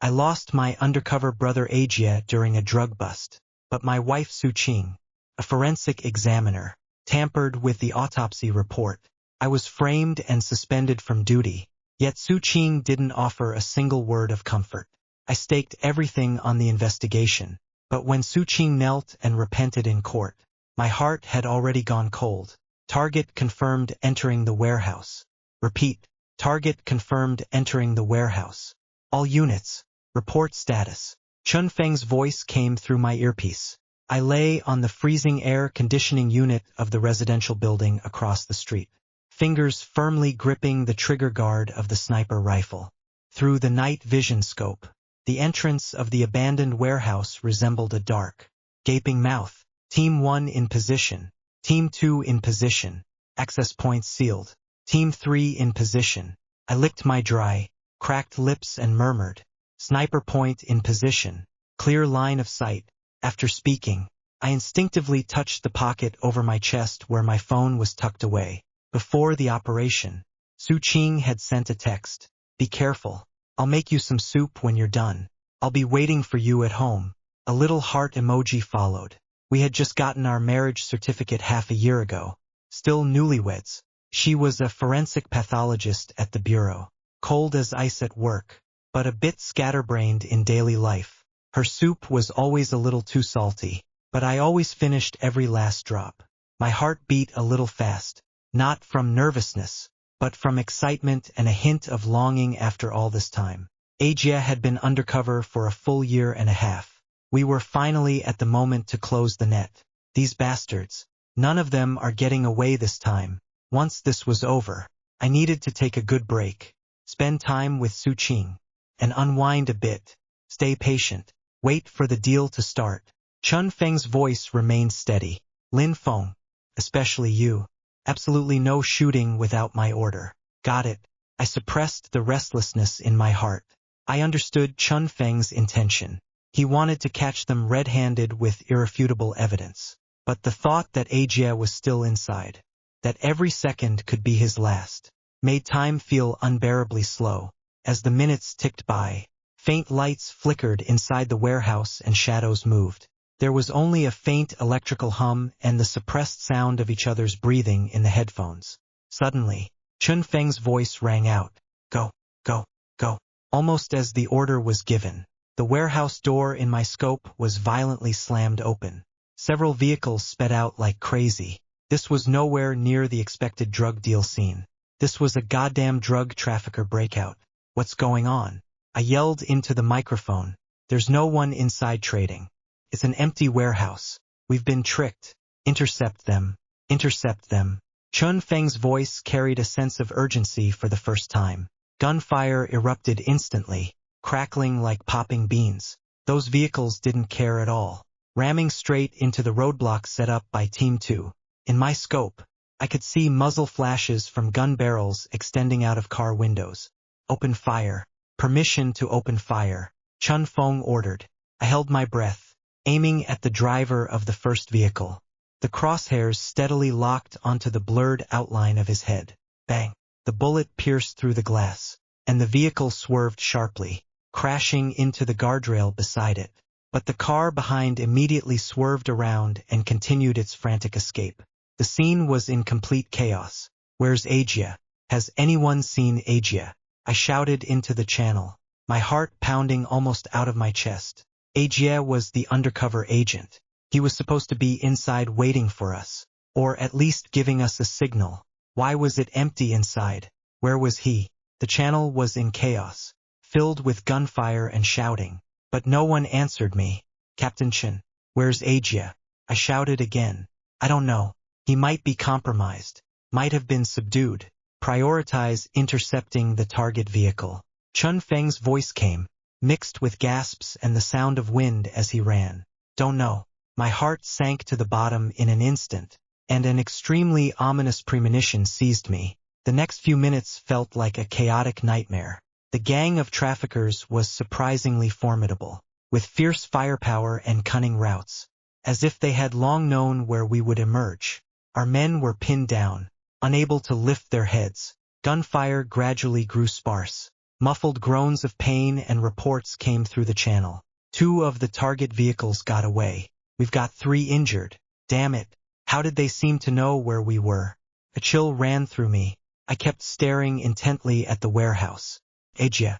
I lost my undercover brother Ajia during a drug bust, but my wife Su Qing, a forensic examiner, tampered with the autopsy report. I was framed and suspended from duty, yet Su Qing didn't offer a single word of comfort. I staked everything on the investigation, but when Su Qing knelt and repented in court, my heart had already gone cold. Target confirmed entering the warehouse. Repeat. Target confirmed entering the warehouse. All units, report status. Chun Feng's voice came through my earpiece. I lay on the freezing air conditioning unit of the residential building across the street, fingers firmly gripping the trigger guard of the sniper rifle. Through the night vision scope, the entrance of the abandoned warehouse resembled a dark, gaping mouth. Team 1 in position. Team 2 in position. Access points sealed. Team 3 in position. I licked my dry, cracked lips and murmured, "Sniper point in position. Clear line of sight." After speaking, I instinctively touched the pocket over my chest where my phone was tucked away. Before the operation, Su Qing had sent a text. "Be careful. I'll make you some soup when you're done. I'll be waiting for you at home." A little heart emoji followed. We had just gotten our marriage certificate half a year ago, still newlyweds. She was a forensic pathologist at the bureau, cold as ice at work, but a bit scatterbrained in daily life. Her soup was always a little too salty, but I always finished every last drop. My heart beat a little fast, not from nervousness, but from excitement and a hint of longing after all this time. Ajia had been undercover for a full year and a half. We were finally at the moment to close the net. These bastards, none of them are getting away this time. Once this was over, I needed to take a good break, spend time with Su Qing, and unwind a bit. Stay patient, wait for the deal to start. Chun Feng's voice remained steady. "Lin Feng, especially you. Absolutely no shooting without my order." "Got it." I suppressed the restlessness in my heart. I understood Chun Feng's intention. He wanted to catch them red-handed with irrefutable evidence. But the thought that Ajia was still inside, that every second could be his last, made time feel unbearably slow. As the minutes ticked by, faint lights flickered inside the warehouse and shadows moved. There was only a faint electrical hum and the suppressed sound of each other's breathing in the headphones. Suddenly, Chun Feng's voice rang out. "Go, go, go." Almost as the order was given, the warehouse door in my scope was violently slammed open. Several vehicles sped out like crazy. This was nowhere near the expected drug deal scene. This was a goddamn drug trafficker breakout. "What's going on?" I yelled into the microphone. "There's no one inside trading. It's an empty warehouse. We've been tricked. Intercept them. Intercept them." Chun Feng's voice carried a sense of urgency for the first time. Gunfire erupted instantly, crackling like popping beans. Those vehicles didn't care at all, ramming straight into the roadblock set up by Team 2. In my scope, I could see muzzle flashes from gun barrels extending out of car windows. "Open fire." "Permission to open fire," Chun Feng ordered. I held my breath, aiming at the driver of the first vehicle. The crosshairs steadily locked onto the blurred outline of his head. Bang! The bullet pierced through the glass, and the vehicle swerved sharply, crashing into the guardrail beside it. But the car behind immediately swerved around and continued its frantic escape. The scene was in complete chaos. "Where's Ajia? Has anyone seen Ajia?" I shouted into the channel, my heart pounding almost out of my chest. Ajia was the undercover agent. He was supposed to be inside waiting for us, or at least giving us a signal. Why was it empty inside? Where was he? The channel was in chaos, filled with gunfire and shouting, but no one answered me. "Captain Chen, where's Ajia?" I shouted again. "I don't know. He might be compromised, might have been subdued. Prioritize intercepting the target vehicle." Chun Feng's voice came, mixed with gasps and the sound of wind as he ran. "Don't know." My heart sank to the bottom in an instant, and an extremely ominous premonition seized me. The next few minutes felt like a chaotic nightmare. The gang of traffickers was surprisingly formidable, with fierce firepower and cunning routes. As if they had long known where we would emerge, our men were pinned down, unable to lift their heads. Gunfire gradually grew sparse. Muffled groans of pain and reports came through the channel. 2 of the target vehicles got away. We've got 3 injured. Damn it. How did they seem to know where we were? A chill ran through me. I kept staring intently at the warehouse. Asia,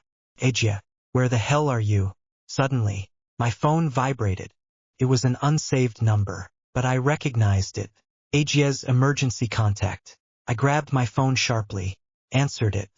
where the hell are you? Suddenly, my phone vibrated. It was an unsaved number, but I recognized it. Asia's emergency contact. I grabbed my phone sharply, answered it,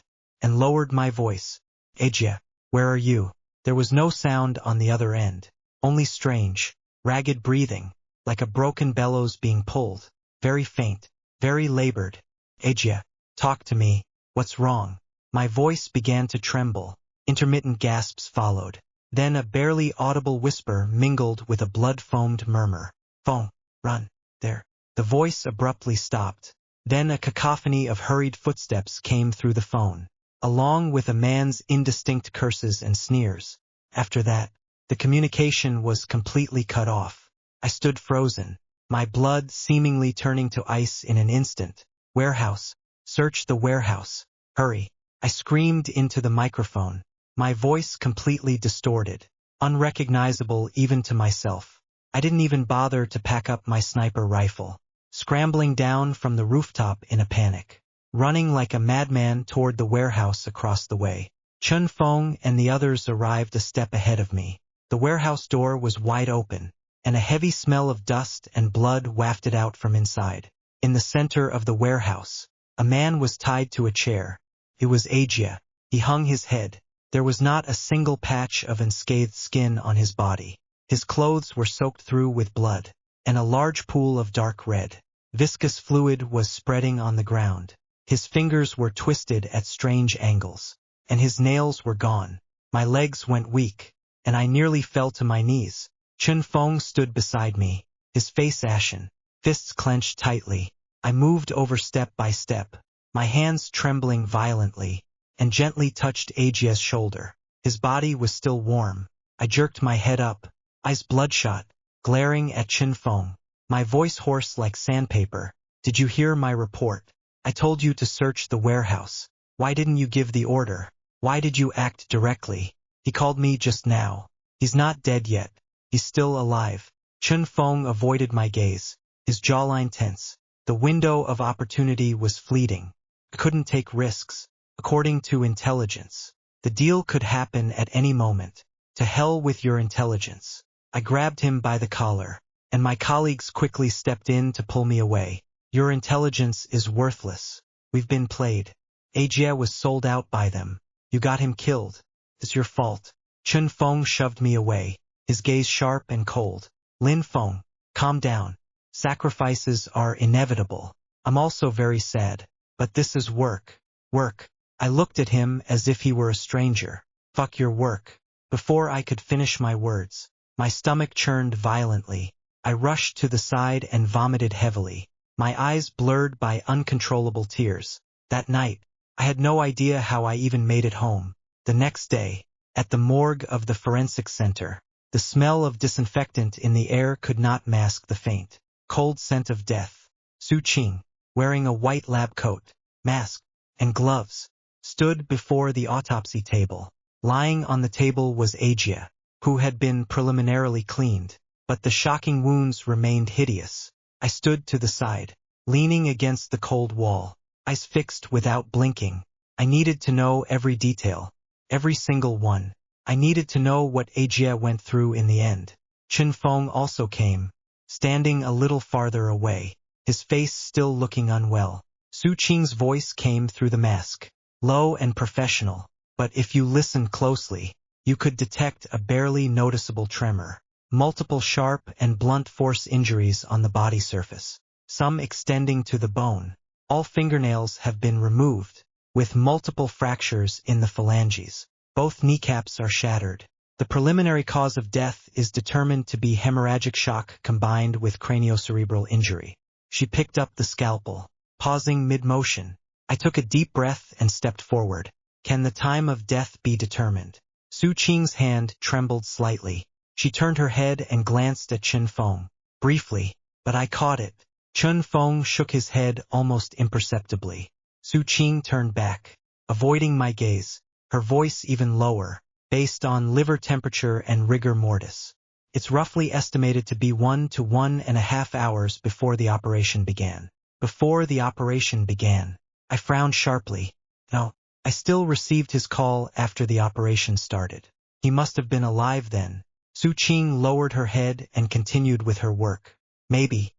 and lowered my voice. Asia, where are you? There was no sound on the other end, only strange, ragged breathing, like a broken bellows being pulled, very faint, very labored. Asia, talk to me, what's wrong? My voice began to tremble, intermittent gasps followed, then a barely audible whisper mingled with a blood-foamed murmur. Phone, run, there. The voice abruptly stopped. Then a cacophony of hurried footsteps came through the phone, along with a man's indistinct curses and sneers. After that, the communication was completely cut off. I stood frozen, my blood seemingly turning to ice in an instant. Warehouse, search the warehouse, hurry. I screamed into the microphone, my voice completely distorted, unrecognizable even to myself. I didn't even bother to pack up my sniper rifle, scrambling down from the rooftop in a panic, running like a madman toward the warehouse across the way. Chun Fong and the others arrived a step ahead of me. The warehouse door was wide open, and a heavy smell of dust and blood wafted out from inside. In the center of the warehouse, a man was tied to a chair. It was Asia. He hung his head. There was not a single patch of unscathed skin on his body. His clothes were soaked through with blood, and a large pool of dark red, viscous fluid was spreading on the ground. His fingers were twisted at strange angles, and his nails were gone. My legs went weak, and I nearly fell to my knees. Chun Fong stood beside me, his face ashen, fists clenched tightly. I moved over step by step, my hands trembling violently, and gently touched Ajia's shoulder. His body was still warm. I jerked my head up, eyes bloodshot, glaring at Chun Fong, my voice hoarse like sandpaper. Did you hear my report? I told you to search the warehouse. Why didn't you give the order? Why did you act directly? He called me just now. He's not dead yet. He's still alive. Chun Fong avoided my gaze, his jawline tense. The window of opportunity was fleeting. I couldn't take risks. According to intelligence, the deal could happen at any moment. To hell with your intelligence. I grabbed him by the collar, and my colleagues quickly stepped in to pull me away. Your intelligence is worthless. We've been played. Ajia was sold out by them. You got him killed. It's your fault. Chun Fong shoved me away, his gaze sharp and cold. Lin Fong, calm down. Sacrifices are inevitable. I'm also very sad. But this is work. Work. I looked at him as if he were a stranger. Fuck your work. Before I could finish my words, my stomach churned violently. I rushed to the side and vomited heavily, my eyes blurred by uncontrollable tears. That night, I had no idea how I even made it home. The next day, at the morgue of the forensic center, the smell of disinfectant in the air could not mask the faint, cold scent of death. Su Qing, wearing a white lab coat, mask, and gloves, stood before the autopsy table. Lying on the table was Ajia, who had been preliminarily cleaned, but the shocking wounds remained hideous. I stood to the side, leaning against the cold wall, eyes fixed without blinking. I needed to know every detail, every single one. I needed to know what Ajia went through in the end. Chun Fong also came, standing a little farther away, his face still looking unwell. Su Qing's voice came through the mask, low and professional, but if you listened closely, you could detect a barely noticeable tremor. Multiple sharp and blunt force injuries on the body surface, some extending to the bone. All fingernails have been removed, with multiple fractures in the phalanges. Both kneecaps are shattered. The preliminary cause of death is determined to be hemorrhagic shock combined with craniocerebral injury. She picked up the scalpel, pausing mid-motion. I took a deep breath and stepped forward. Can the time of death be determined? Su Qing's hand trembled slightly. She turned her head and glanced at Chun Fong, briefly, but I caught it. Chun Fong shook his head almost imperceptibly. Su Qing turned back, avoiding my gaze. her voice even lower, based on liver temperature and rigor mortis. It's roughly estimated to be 1 to 1.5 hours before the operation began. Before the operation began. I frowned sharply. No, I still received his call after the operation started. He must have been alive then. Su Qing lowered her head and continued with her work. Maybe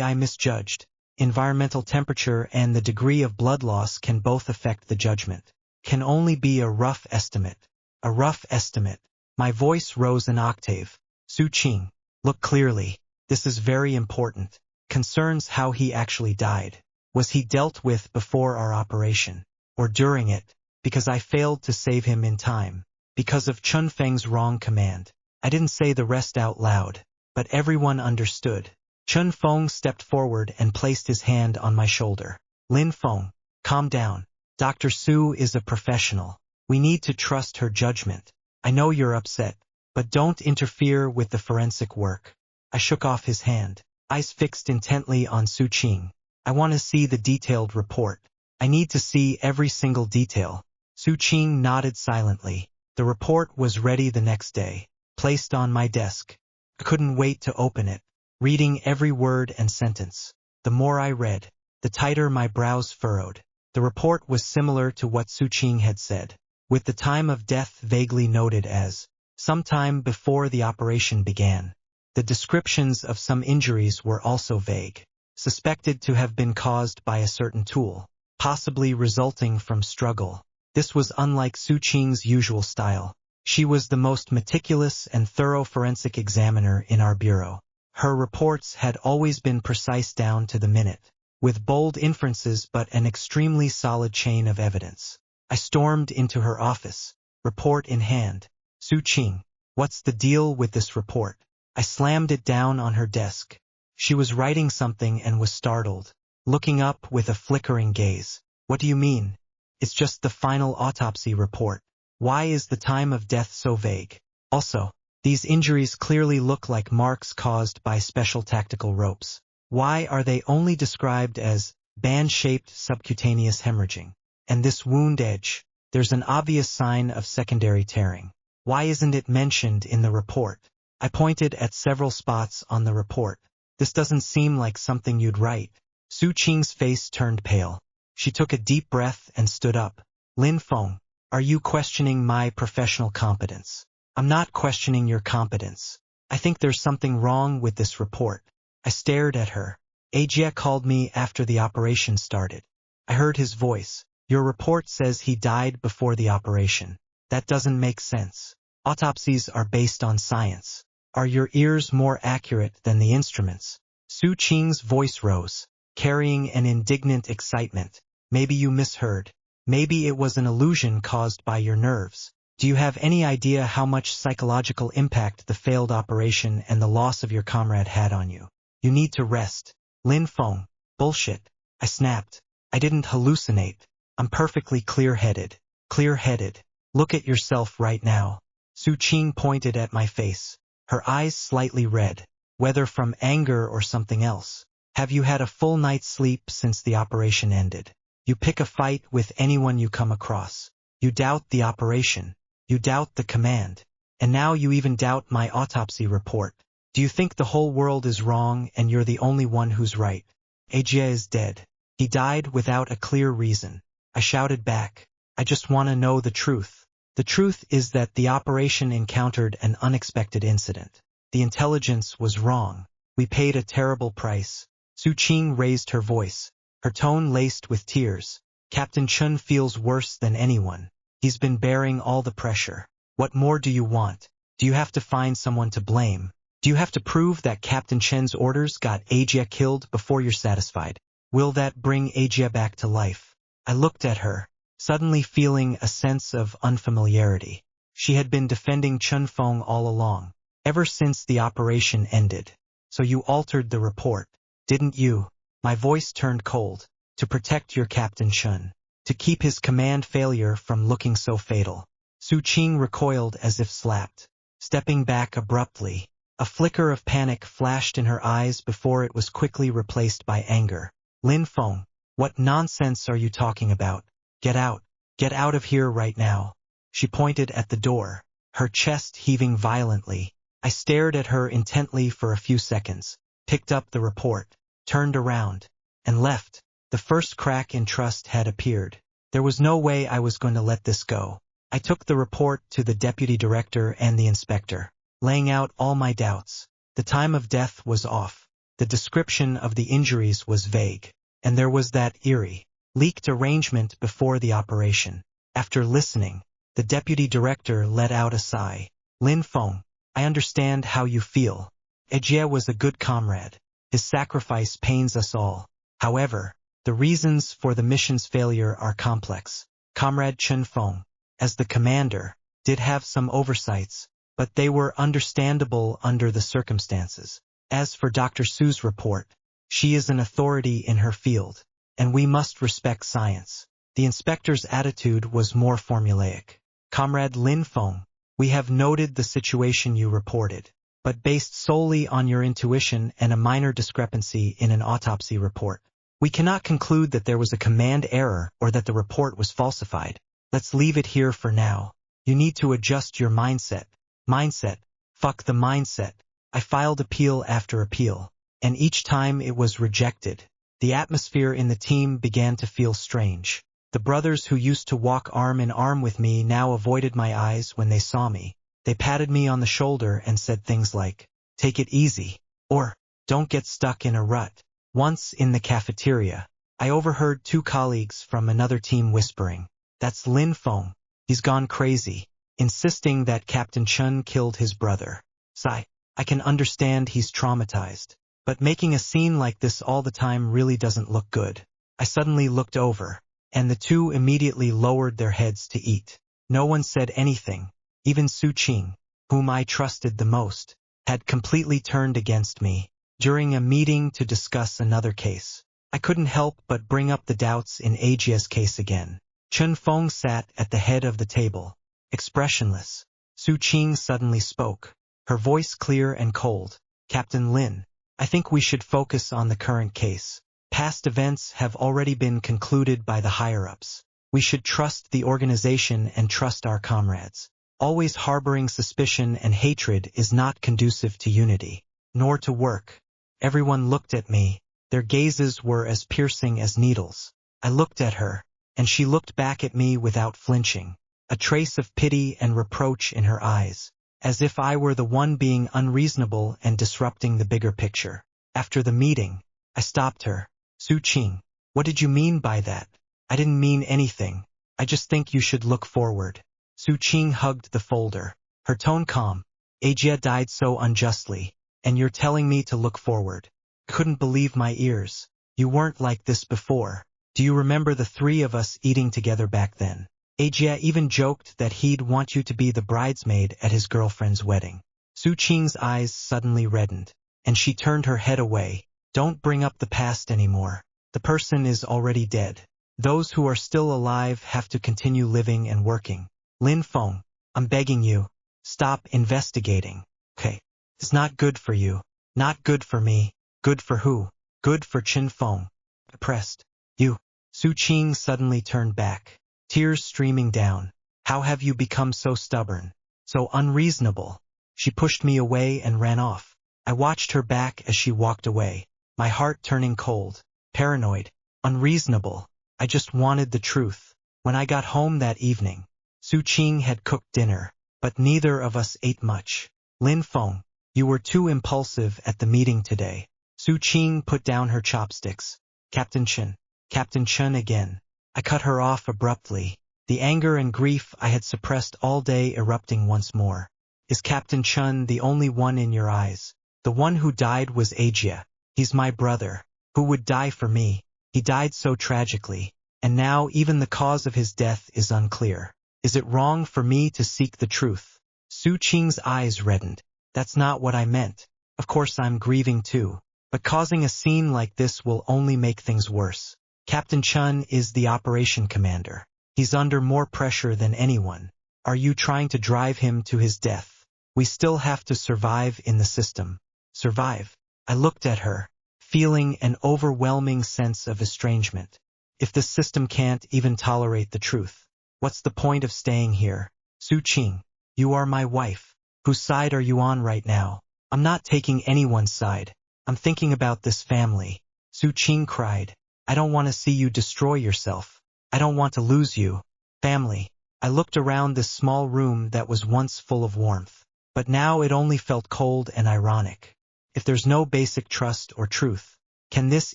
I misjudged. Environmental temperature and the degree of blood loss can both affect the judgment. Can only be a rough estimate. A rough estimate. My voice rose an octave. Su Qing, look clearly. This is very important. Concerns how he actually died. Was he dealt with before our operation? Or during it? Because I failed to save him in time. Because of Chun Feng's wrong command. I didn't say the rest out loud, but everyone understood. Chun Feng stepped forward and placed his hand on my shoulder. Lin Feng, calm down. Dr. Su is a professional. We need to trust her judgment. I know you're upset, but don't interfere with the forensic work. I shook off his hand, eyes fixed intently on Su Qing. I want to see the detailed report. I need to see every single detail. Su Qing nodded silently. The report was ready the next day, placed on my desk. I couldn't wait to open it, reading every word and sentence. The more I read, the tighter my brows furrowed. The report was similar to what Su Qing had said, with the time of death vaguely noted as sometime before the operation began. The descriptions of some injuries were also vague, suspected to have been caused by a certain tool, possibly resulting from struggle. This was unlike Su Qing's usual style. She was the most meticulous and thorough forensic examiner in our bureau. Her reports had always been precise down to the minute, with bold inferences but an extremely solid chain of evidence. I stormed into her office, report in hand. Su Qing, what's the deal with this report? I slammed it down on her desk. She was writing something and was startled, looking up with a flickering gaze. What do you mean? It's just the final autopsy report. Why is the time of death so vague? Also, these injuries clearly look like marks caused by special tactical ropes. Why are they only described as band-shaped subcutaneous hemorrhaging? And this wound edge, there's an obvious sign of secondary tearing. Why isn't it mentioned in the report? I pointed at several spots on the report. This doesn't seem like something you'd write. Su Qing's face turned pale. She took a deep breath and stood up. Lin Feng, are you questioning my professional competence? I'm not questioning your competence. I think there's something wrong with this report. I stared at her. Ajie called me after the operation started. I heard his voice. Your report says he died before the operation. That doesn't make sense. Autopsies are based on science. Are your ears more accurate than the instruments? Su Qing's voice rose, carrying an indignant excitement. Maybe you misheard. Maybe it was an illusion caused by your nerves. Do you have any idea how much psychological impact the failed operation and the loss of your comrade had on you? You need to rest. Lin Feng, bullshit. I snapped. I didn't hallucinate. I'm perfectly clear-headed. Clear-headed. Look at yourself right now. Su Qing pointed at my face, her eyes slightly red, whether from anger or something else. Have you had a full night's sleep since the operation ended? You pick a fight with anyone you come across. You doubt the operation. You doubt the command. And now you even doubt my autopsy report. Do you think the whole world is wrong and you're the only one who's right? Ajie is dead. He died without a clear reason. I shouted back. I just want to know the truth. The truth is that the operation encountered an unexpected incident. The intelligence was wrong. We paid a terrible price. Su Qing raised her voice, her tone laced with tears. Captain Chun feels worse than anyone. He's been bearing all the pressure. What more do you want? Do you have to find someone to blame? Do you have to prove that Captain Chen's orders got Ajie killed before you're satisfied? Will that bring Ajie back to life? I looked at her, suddenly feeling a sense of unfamiliarity. She had been defending Chun Feng all along, ever since the operation ended. So you altered the report, didn't you? My voice turned cold. To protect your Captain Chun. To keep his command failure from looking so fatal. Su Qing recoiled as if slapped, stepping back abruptly. A flicker of panic flashed in her eyes before it was quickly replaced by anger. Lin Feng, what nonsense are you talking about? Get out. Get out of here right now. She pointed at the door, her chest heaving violently. I stared at her intently for a few seconds, picked up the report, turned around, and left. The first crack in trust had appeared. There was no way I was going to let this go. I took the report to the deputy director and the inspector, laying out all my doubts. The time of death was off. The description of the injuries was vague. And there was that eerie, leaked arrangement before the operation. After listening, the deputy director let out a sigh. Lin Feng, I understand how you feel. Ejie was a good comrade. His sacrifice pains us all. However, the reasons for the mission's failure are complex. Comrade Chen Feng, as the commander, did have some oversights, but they were understandable under the circumstances. As for Dr. Su's report, she is an authority in her field, and we must respect science. The inspector's attitude was more formulaic. Comrade Lin Feng, we have noted the situation you reported, but based solely on your intuition and a minor discrepancy in an autopsy report. We cannot conclude that there was a command error or that the report was falsified. Let's leave it here for now. You need to adjust your mindset. Mindset. Fuck the mindset. I filed appeal after appeal, and each time it was rejected. The atmosphere in the team began to feel strange. The brothers who used to walk arm in arm with me now avoided my eyes when they saw me. They patted me on the shoulder and said things like, "Take it easy," or "Don't get stuck in a rut." Once in the cafeteria, I overheard two colleagues from another team whispering, "That's Lin Feng. He's gone crazy," insisting that Captain Chun killed his brother. Sigh. I can understand he's traumatized, but making a scene like this all the time really doesn't look good. I suddenly looked over, and the two immediately lowered their heads to eat. No one said anything. Even Su Qing, whom I trusted the most, had completely turned against me. During a meeting to discuss another case, I couldn't help but bring up the doubts in Ajie's case again. Chen Feng sat at the head of the table, expressionless. Su Qing suddenly spoke, her voice clear and cold. "Captain Lin, I think we should focus on the current case. Past events have already been concluded by the higher-ups. We should trust the organization and trust our comrades. Always harboring suspicion and hatred is not conducive to unity, nor to work." Everyone looked at me. Their gazes were as piercing as needles. I looked at her, and she looked back at me without flinching, a trace of pity and reproach in her eyes, as if I were the one being unreasonable and disrupting the bigger picture. After the meeting, I stopped her. "Su Qing, what did you mean by that?" "I didn't mean anything. I just think you should look forward." Su Qing hugged the folder, her tone calm. "Ajie died so unjustly, and you're telling me to look forward." Couldn't believe my ears. "You weren't like this before. Do you remember the three of us eating together back then? Ajie even joked that he'd want you to be the bridesmaid at his girlfriend's wedding." Su Qing's eyes suddenly reddened, and she turned her head away. "Don't bring up the past anymore. The person is already dead. Those who are still alive have to continue living and working. Lin Feng, I'm begging you, stop investigating. Okay? It's not good for you. Not good for me. Good for who? Good for Chen Feng." Depressed. "You." Su Qing suddenly turned back, tears streaming down. "How have you become so stubborn? So unreasonable?" She pushed me away and ran off. I watched her back as she walked away, my heart turning cold. Paranoid. Unreasonable. I just wanted the truth. When I got home that evening, Su Qing had cooked dinner, but neither of us ate much. "Lin Feng, you were too impulsive at the meeting today." Su Qing put down her chopsticks. Captain Chen again." I cut her off abruptly, the anger and grief I had suppressed all day erupting once more. "Is Captain Chen the only one in your eyes? The one who died was Ajie. He's my brother. Who would die for me? He died so tragically, and now even the cause of his death is unclear. Is it wrong for me to seek the truth?" Su Qing's eyes reddened. "That's not what I meant. Of course I'm grieving too, but causing a scene like this will only make things worse. Captain Chun is the operation commander. He's under more pressure than anyone. Are you trying to drive him to his death? We still have to survive in the system." Survive? I looked at her, feeling an overwhelming sense of estrangement. If the system can't even tolerate the truth, what's the point of staying here? Su-Ching, you are my wife. Whose side are you on right now? I'm not taking anyone's side. I'm thinking about this family. Su-Ching cried. I don't want to see you destroy yourself. I don't want to lose you. Family. I looked around this small room that was once full of warmth, but now it only felt cold and ironic. If there's no basic trust or truth, can this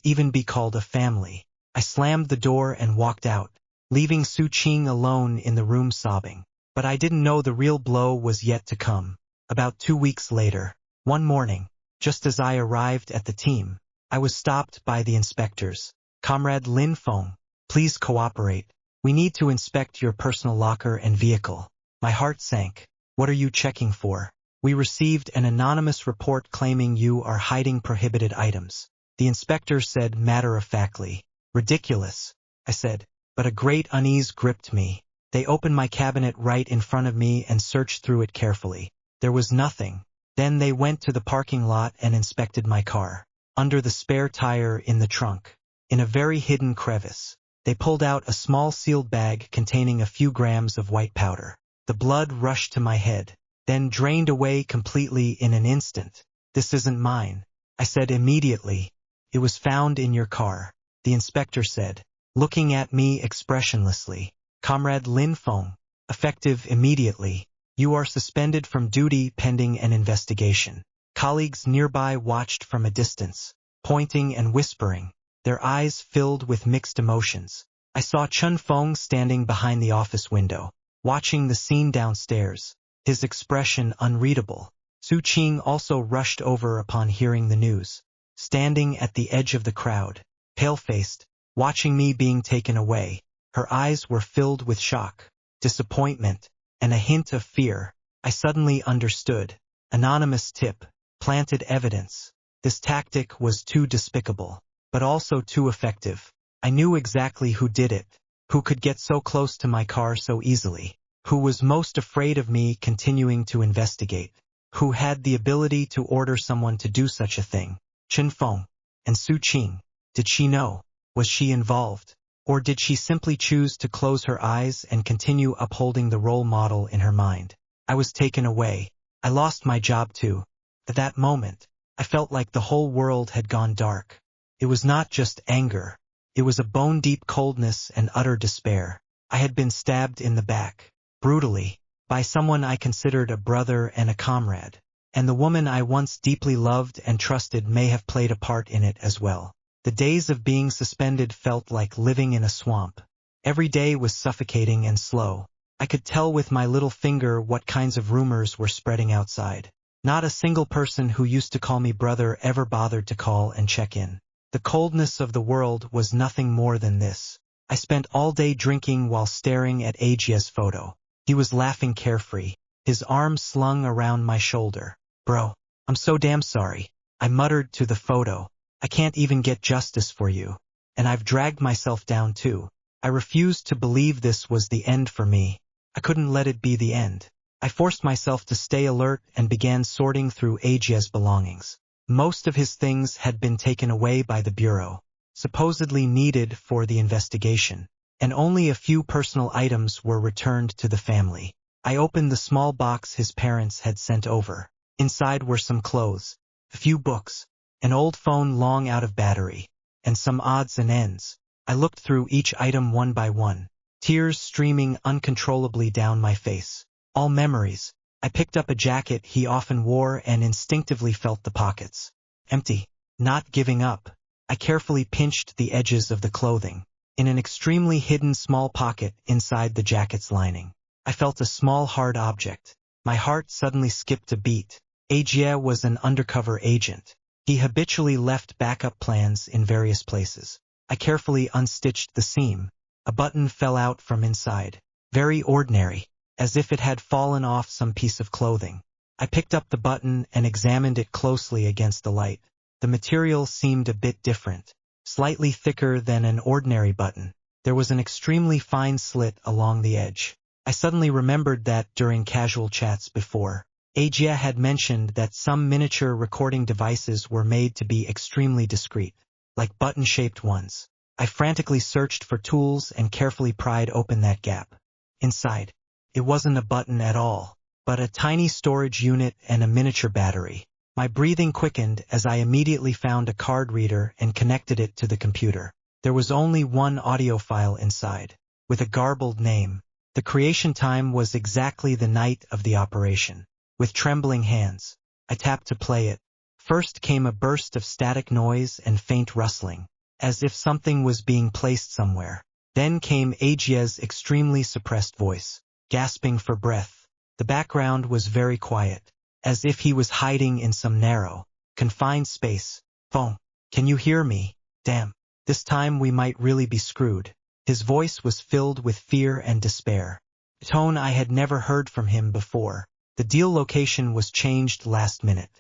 even be called a family? I slammed the door and walked out, leaving Su-Ching alone in the room sobbing. But I didn't know the real blow was yet to come. About 2 weeks later, one morning, just as I arrived at the team, I was stopped by the inspectors. Comrade Lin Feng, please cooperate. We need to inspect your personal locker and vehicle. My heart sank. What are you checking for? We received an anonymous report claiming you are hiding prohibited items. The inspector said matter-of-factly. Ridiculous, I said, but a great unease gripped me. They opened my cabinet right in front of me and searched through it carefully. There was nothing. Then they went to the parking lot and inspected my car. Under the spare tire in the trunk, in a very hidden crevice, they pulled out a small sealed bag containing a few grams of white powder. The blood rushed to my head, then drained away completely in an instant. This isn't mine, I said immediately. It was found in your car, the inspector said, looking at me expressionlessly. Comrade Lin Feng, effective immediately. You are suspended from duty pending an investigation. Colleagues nearby watched from a distance, pointing and whispering, their eyes filled with mixed emotions. I saw Chun Feng standing behind the office window, watching the scene downstairs, his expression unreadable. Su-Ching also rushed over upon hearing the news, standing at the edge of the crowd, pale-faced, watching me being taken away. Her eyes were filled with shock, disappointment, and a hint of fear. I suddenly understood. Anonymous tip, planted evidence. This tactic was too despicable, but also too effective. I knew exactly who did it, who could get so close to my car so easily, who was most afraid of me continuing to investigate, who had the ability to order someone to do such a thing. Chun Feng. And Su-Ching. Did she know? Was she involved? Or did she simply choose to close her eyes and continue upholding the role model in her mind? I was taken away. I lost my job too. At that moment, I felt like the whole world had gone dark. It was not just anger. It was a bone-deep coldness and utter despair. I had been stabbed in the back, brutally, by someone I considered a brother and a comrade. And the woman I once deeply loved and trusted may have played a part in it as well. The days of being suspended felt like living in a swamp. Every day was suffocating and slow. I could tell with my little finger what kinds of rumors were spreading outside. Not a single person who used to call me brother ever bothered to call and check in. The coldness of the world was nothing more than this. I spent all day drinking while staring at Ajie's photo. He was laughing carefree, his arm slung around my shoulder. Bro, I'm so damn sorry, I muttered to the photo. I can't even get justice for you. And I've dragged myself down too. I refused to believe this was the end for me. I couldn't let it be the end. I forced myself to stay alert and began sorting through Ajie's belongings. Most of his things had been taken away by the bureau, supposedly needed for the investigation, and only a few personal items were returned to the family. I opened the small box his parents had sent over. Inside were some clothes, a few books, an old phone long out of battery, and some odds and ends. I looked through each item one by one, tears streaming uncontrollably down my face. All memories. I picked up a jacket he often wore and instinctively felt the pockets. Empty. Not giving up. I carefully pinched the edges of the clothing. In an extremely hidden small pocket inside the jacket's lining, I felt a small hard object. My heart suddenly skipped a beat. Ajie was an undercover agent. He habitually left backup plans in various places. I carefully unstitched the seam. A button fell out from inside. Very ordinary, as if it had fallen off some piece of clothing. I picked up the button and examined it closely against the light. The material seemed a bit different, slightly thicker than an ordinary button. There was an extremely fine slit along the edge. I suddenly remembered that during casual chats before, Ajie had mentioned that some miniature recording devices were made to be extremely discreet, like button-shaped ones. I frantically searched for tools and carefully pried open that gap. Inside, It wasn't a button at all, but a tiny storage unit and a miniature battery. My breathing quickened as I immediately found a card reader and connected it to the computer. There was only one audio file inside, with a garbled name. The creation time was exactly the night of the operation. With trembling hands, I tapped to play it. First came a burst of static noise and faint rustling, as if something was being placed somewhere. Then came Ajia's extremely suppressed voice, gasping for breath. The background was very quiet, as if he was hiding in some narrow, confined space. "Phone, can you hear me? Damn, this time we might really be screwed." His voice was filled with fear and despair, a tone I had never heard from him before. The deal location was changed last minute.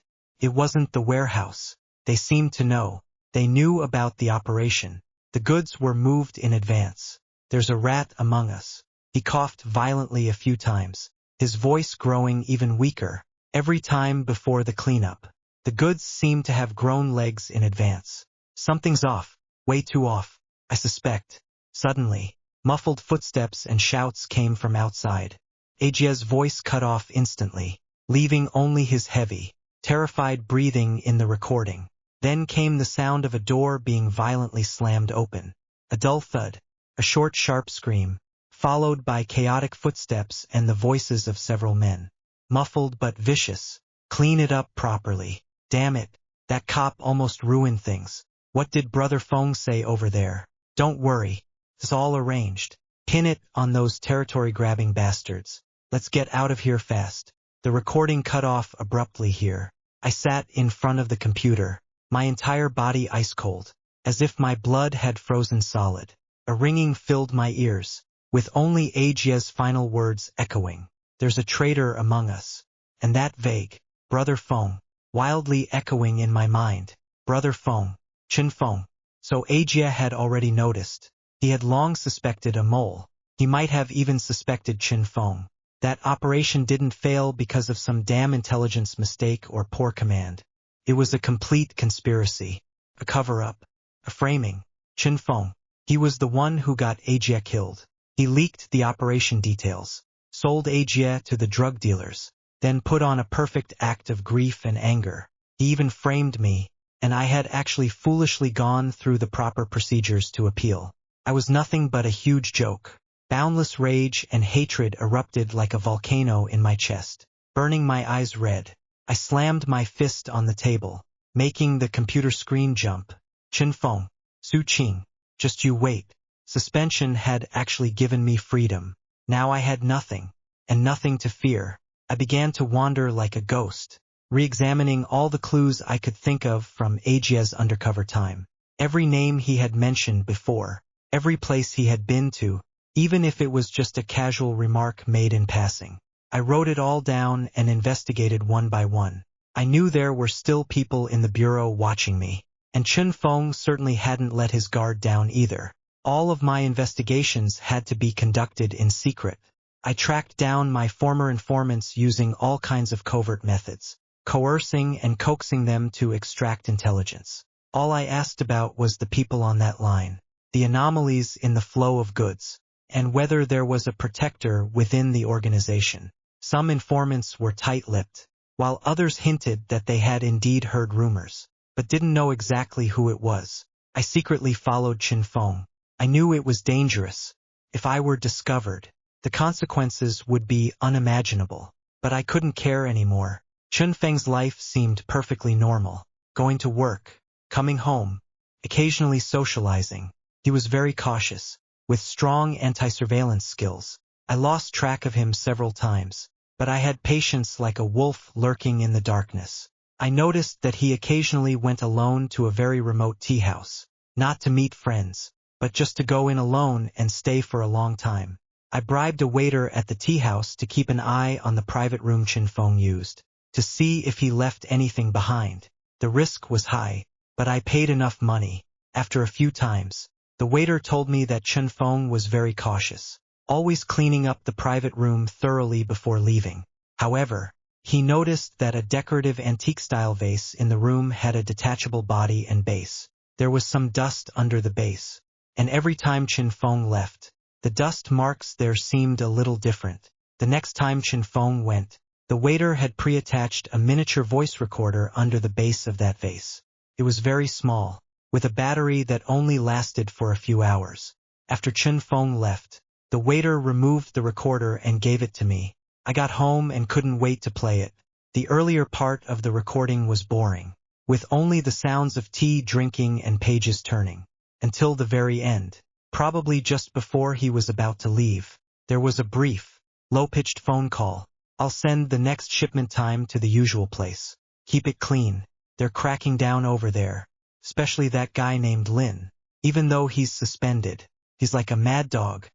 It wasn't the warehouse. They seemed to know. They knew about the operation. The goods were moved in advance. "There's a rat among us." He coughed violently a few times, his voice growing even weaker every time before the cleanup. The goods seemed to have grown legs in advance. "Something's off, way too off, I suspect." Suddenly, muffled footsteps and shouts came from outside. Ajia's voice cut off instantly, leaving only his heavy, terrified breathing in the recording. Then came the sound of a door being violently slammed open. A dull thud, a short sharp scream, followed by chaotic footsteps and the voices of several men. Muffled but vicious. "Clean it up properly. Damn it, that cop almost ruined things. What did Brother Fong say over there? Don't worry, it's all arranged. Pin it on those territory-grabbing bastards. Let's get out of here fast." The recording cut off abruptly here. I sat in front of the computer, my entire body ice-cold, as if my blood had frozen solid. A ringing filled my ears, with only Ajia's final words echoing. "There's a traitor among us." And that vague, "Brother Fong," wildly echoing in my mind. Brother Fong, Chin Fong. So Ajia had already noticed. He had long suspected a mole. He might have even suspected Chin Fong. That operation didn't fail because of some damn intelligence mistake or poor command. It was a complete conspiracy, a cover-up, a framing. Chin Fong. He was the one who got Ajia killed. He leaked the operation details, sold Ajia to the drug dealers, then put on a perfect act of grief and anger. He even framed me, and I had actually foolishly gone through the proper procedures to appeal. I was nothing but a huge joke. Boundless rage and hatred erupted like a volcano in my chest, burning my eyes red. I slammed my fist on the table, making the computer screen jump. "Chin Fong, Su Qing, just you wait." Suspension had actually given me freedom. Now I had nothing, and nothing to fear. I began to wander like a ghost, re-examining all the clues I could think of from Ajia's undercover time. Every name he had mentioned before, every place he had been to, even if it was just a casual remark made in passing. I wrote it all down and investigated one by one. I knew there were still people in the bureau watching me, and Chin Fong certainly hadn't let his guard down either. All of my investigations had to be conducted in secret. I tracked down my former informants using all kinds of covert methods, coercing and coaxing them to extract intelligence. All I asked about was the people on that line, the anomalies in the flow of goods, and whether there was a protector within the organization. Some informants were tight-lipped, while others hinted that they had indeed heard rumors, but didn't know exactly who it was. I secretly followed Chin Fong. I knew it was dangerous. If I were discovered, the consequences would be unimaginable, but I couldn't care anymore. Chin Feng's life seemed perfectly normal, going to work, coming home, occasionally socializing. He was very cautious, with strong anti-surveillance skills. I lost track of him several times, but I had patience like a wolf lurking in the darkness. I noticed that he occasionally went alone to a very remote tea house, not to meet friends, but just to go in alone and stay for a long time. I bribed a waiter at the tea house to keep an eye on the private room Chin Fong used, to see if he left anything behind. The risk was high, but I paid enough money. After a few times, the waiter told me that Chin Fong was very cautious, always cleaning up the private room thoroughly before leaving. However, he noticed that a decorative antique-style vase in the room had a detachable body and base. There was some dust under the base, and every time Chin Fong left, the dust marks there seemed a little different. The next time Chen Feng went, the waiter had pre-attached a miniature voice recorder under the base of that vase. It was very small, with a battery that only lasted for a few hours. After Chen Feng left, the waiter removed the recorder and gave it to me. I got home and couldn't wait to play it. The earlier part of the recording was boring, with only the sounds of tea drinking and pages turning. Until the very end, probably just before he was about to leave, there was a brief, low-pitched phone call. I'll send the next shipment time to the usual place. Keep it clean. They're cracking down over there. Especially that guy named Lin. Even though he's suspended, he's like a mad dog.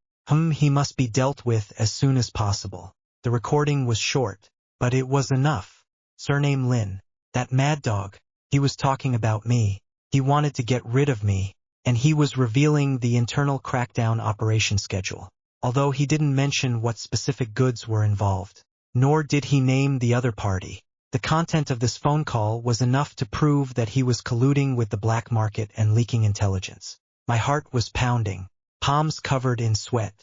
He must be dealt with as soon as possible. The recording was short, but it was enough. Surname Lin. That mad dog. He was talking about me. He wanted to get rid of me, and he was revealing the internal crackdown operation schedule. Although he didn't mention what specific goods were involved, nor did he name the other party. The content of this phone call was enough to prove that he was colluding with the black market and leaking intelligence. My heart was pounding, palms covered in sweat,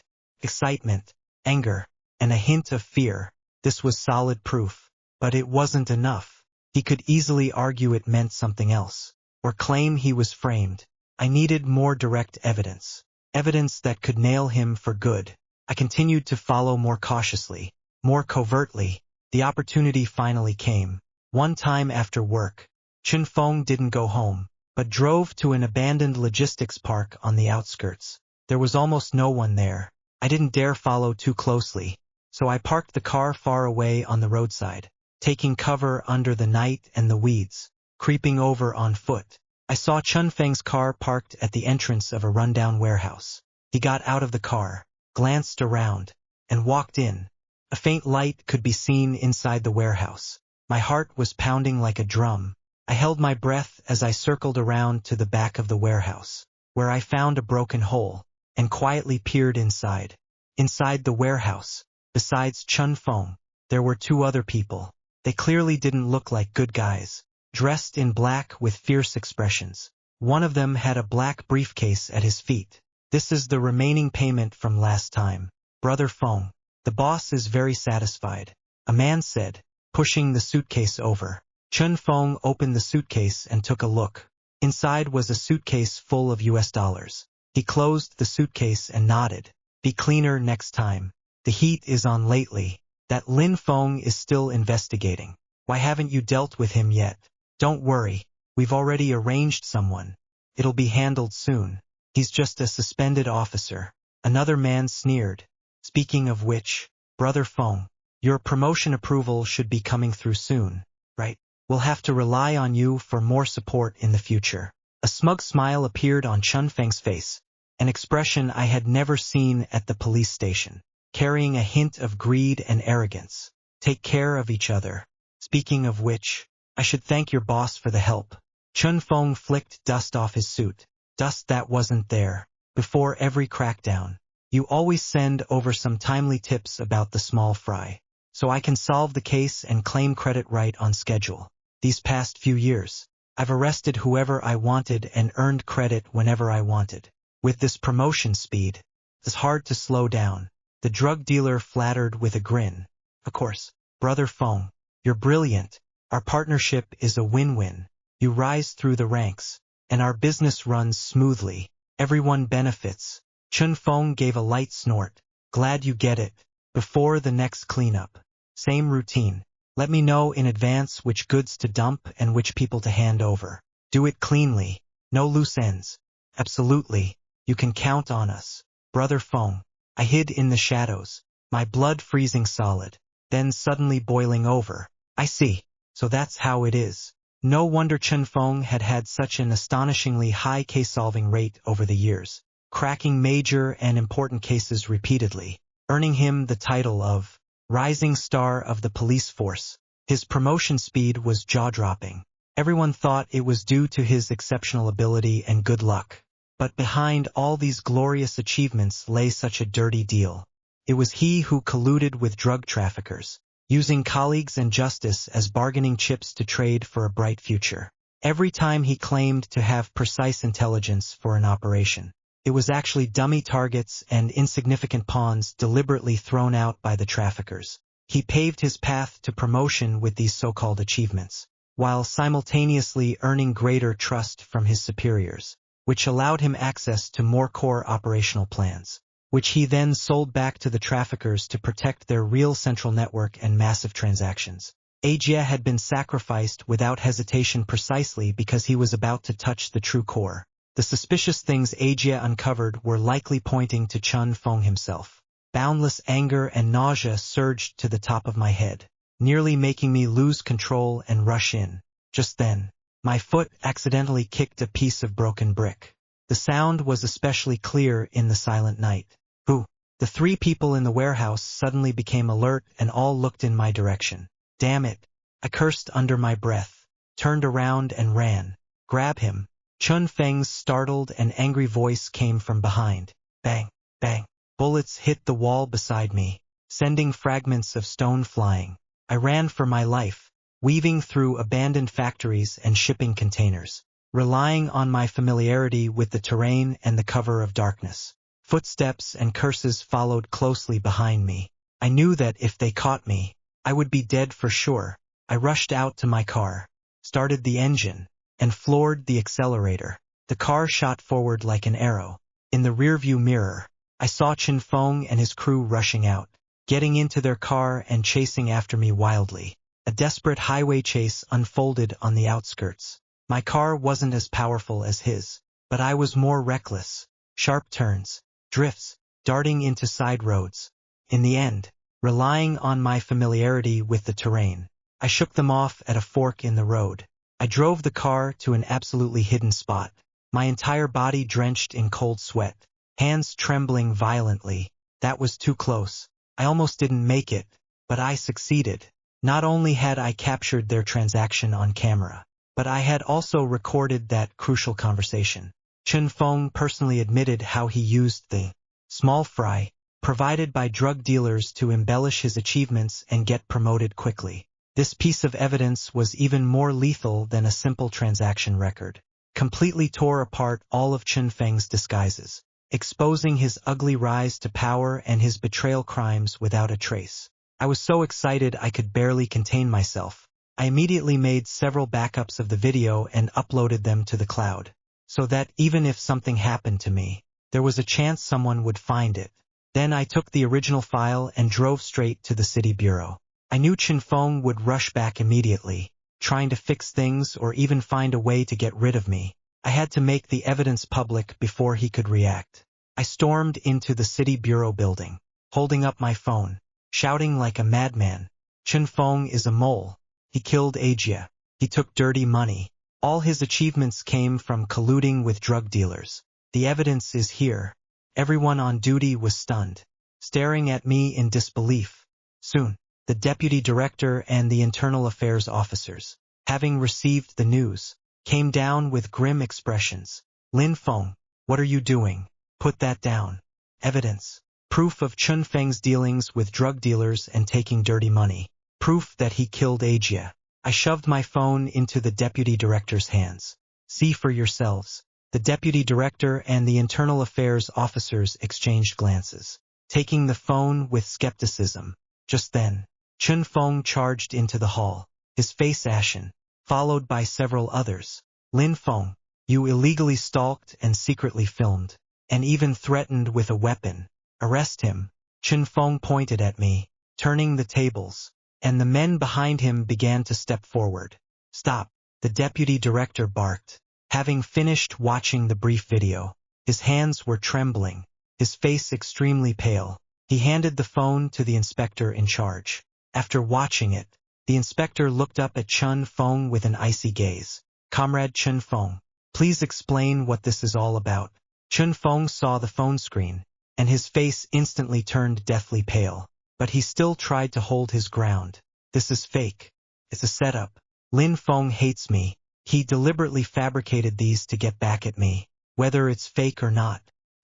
excitement, anger, and a hint of fear. This was solid proof, but it wasn't enough. He could easily argue it meant something else, or claim he was framed. I needed more direct evidence, evidence that could nail him for good. I continued to follow more cautiously, more covertly. The opportunity finally came. One time after work, Chen Feng didn't go home, but drove to an abandoned logistics park on the outskirts. There was almost no one there. I didn't dare follow too closely, so I parked the car far away on the roadside, taking cover under the night and the weeds, creeping over on foot. I saw Chen Feng's car parked at the entrance of a rundown warehouse. He got out of the car, glanced around, and walked in. A faint light could be seen inside the warehouse. My heart was pounding like a drum. I held my breath as I circled around to the back of the warehouse, where I found a broken hole, and quietly peered inside. Inside the warehouse, besides Chen Feng, there were two other people. They clearly didn't look like good guys, dressed in black with fierce expressions. One of them had a black briefcase at his feet. This is the remaining payment from last time, Brother Feng. The boss is very satisfied, a man said, pushing the suitcase over. Chen Feng opened the suitcase and took a look. Inside was a suitcase full of US dollars. He closed the suitcase and nodded. Be cleaner next time. The heat is on lately. That Lin Feng is still investigating. Why haven't you dealt with him yet? Don't worry, we've already arranged someone. It'll be handled soon. He's just a suspended officer. Another man sneered. Speaking of which, Brother Feng, your promotion approval should be coming through soon, right? We'll have to rely on you for more support in the future. A smug smile appeared on Chen Feng's face, an expression I had never seen at the police station, carrying a hint of greed and arrogance. Take care of each other. Speaking of which, I should thank your boss for the help. Chen Feng flicked dust off his suit, dust that wasn't there. Before every crackdown, you always send over some timely tips about the small fry, so I can solve the case and claim credit right on schedule. These past few years, I've arrested whoever I wanted and earned credit whenever I wanted. With this promotion speed, it's hard to slow down. The drug dealer flattered with a grin. Of course, Brother Feng, you're brilliant. Our partnership is a win-win. You rise through the ranks, and our business runs smoothly. Everyone benefits. Chen Feng gave a light snort. Glad you get it. Before the next cleanup. Same routine. Let me know in advance which goods to dump and which people to hand over. Do it cleanly. No loose ends. Absolutely. You can count on us. Brother Feng. I hid in the shadows, my blood freezing solid, then suddenly boiling over. I see. So that's how it is. No wonder Chen Feng had had such an astonishingly high case-solving rate over the years, cracking major and important cases repeatedly, earning him the title of Rising Star of the Police Force. His promotion speed was jaw-dropping. Everyone thought it was due to his exceptional ability and good luck. But behind all these glorious achievements lay such a dirty deal. It was he who colluded with drug traffickers, using colleagues and justice as bargaining chips to trade for a bright future. Every time he claimed to have precise intelligence for an operation, It was actually dummy targets and insignificant pawns deliberately thrown out by the traffickers. He paved his path to promotion with these so-called achievements, while simultaneously earning greater trust from his superiors, which allowed him access to more core operational plans, which he then sold back to the traffickers to protect their real central network and massive transactions. Agia had been sacrificed without hesitation precisely because he was about to touch the true core. The suspicious things Agia uncovered were likely pointing to Chun Feng himself. Boundless anger and nausea surged to the top of my head, nearly making me lose control and rush in. Just then, my foot accidentally kicked a piece of broken brick. The sound was especially clear in the silent night. Who? The three people in the warehouse suddenly became alert and all looked in my direction. Damn it! I cursed under my breath, turned around and ran. Grab him! Chun Feng's startled and angry voice came from behind. Bang! Bang! Bullets hit the wall beside me, sending fragments of stone flying. I ran for my life, weaving through abandoned factories and shipping containers, relying on my familiarity with the terrain and the cover of darkness. Footsteps and curses followed closely behind me. I knew that if they caught me, I would be dead for sure. I rushed out to my car, started the engine, and floored the accelerator. The car shot forward like an arrow. In the rearview mirror, I saw Chun Feng and his crew rushing out, getting into their car and chasing after me wildly. A desperate highway chase unfolded on the outskirts. My car wasn't as powerful as his, but I was more reckless. Sharp turns, drifts, darting into side roads. In the end, relying on my familiarity with the terrain, I shook them off at a fork in the road. I drove the car to an absolutely hidden spot, my entire body drenched in cold sweat, hands trembling violently. That was too close. I almost didn't make it, but I succeeded. Not only had I captured their transaction on camera, but I had also recorded that crucial conversation. Chun Feng personally admitted how he used the small fry provided by drug dealers to embellish his achievements and get promoted quickly. This piece of evidence was even more lethal than a simple transaction record. Completely tore apart all of Chun Feng's disguises, exposing his ugly rise to power and his betrayal crimes without a trace. I was so excited I could barely contain myself. I immediately made several backups of the video and uploaded them to the cloud, so that even if something happened to me, there was a chance someone would find it. Then I took the original file and drove straight to the city bureau. I knew Chun Feng would rush back immediately, trying to fix things or even find a way to get rid of me. I had to make the evidence public before he could react. I stormed into the city bureau building, holding up my phone, shouting like a madman. Chun Feng is a mole. He killed Agia. He took dirty money. All his achievements came from colluding with drug dealers. The evidence is here. Everyone on duty was stunned, staring at me in disbelief. Soon, the deputy director and the internal affairs officers, having received the news, came down with grim expressions. Lin Feng, what are you doing? Put that down. Evidence. Proof of Chun Feng's dealings with drug dealers and taking dirty money. Proof that he killed Agia. I shoved my phone into the deputy director's hands. See for yourselves. The deputy director and the internal affairs officers exchanged glances, taking the phone with skepticism. Just then, Chun Feng charged into the hall, his face ashen, followed by several others. Lin Feng, you illegally stalked and secretly filmed, and even threatened with a weapon. Arrest him. Chun Feng pointed at me, turning the tables, and the men behind him began to step forward. Stop, the deputy director barked. Having finished watching the brief video, his hands were trembling, his face extremely pale. He handed the phone to the inspector in charge. After watching it, the inspector looked up at Chun Feng with an icy gaze. Comrade Chun Feng, please explain what this is all about. Chun Feng saw the phone screen, and his face instantly turned deathly pale, but he still tried to hold his ground. This is fake. It's a setup. Lin Feng hates me. He deliberately fabricated these to get back at me. Whether it's fake or not,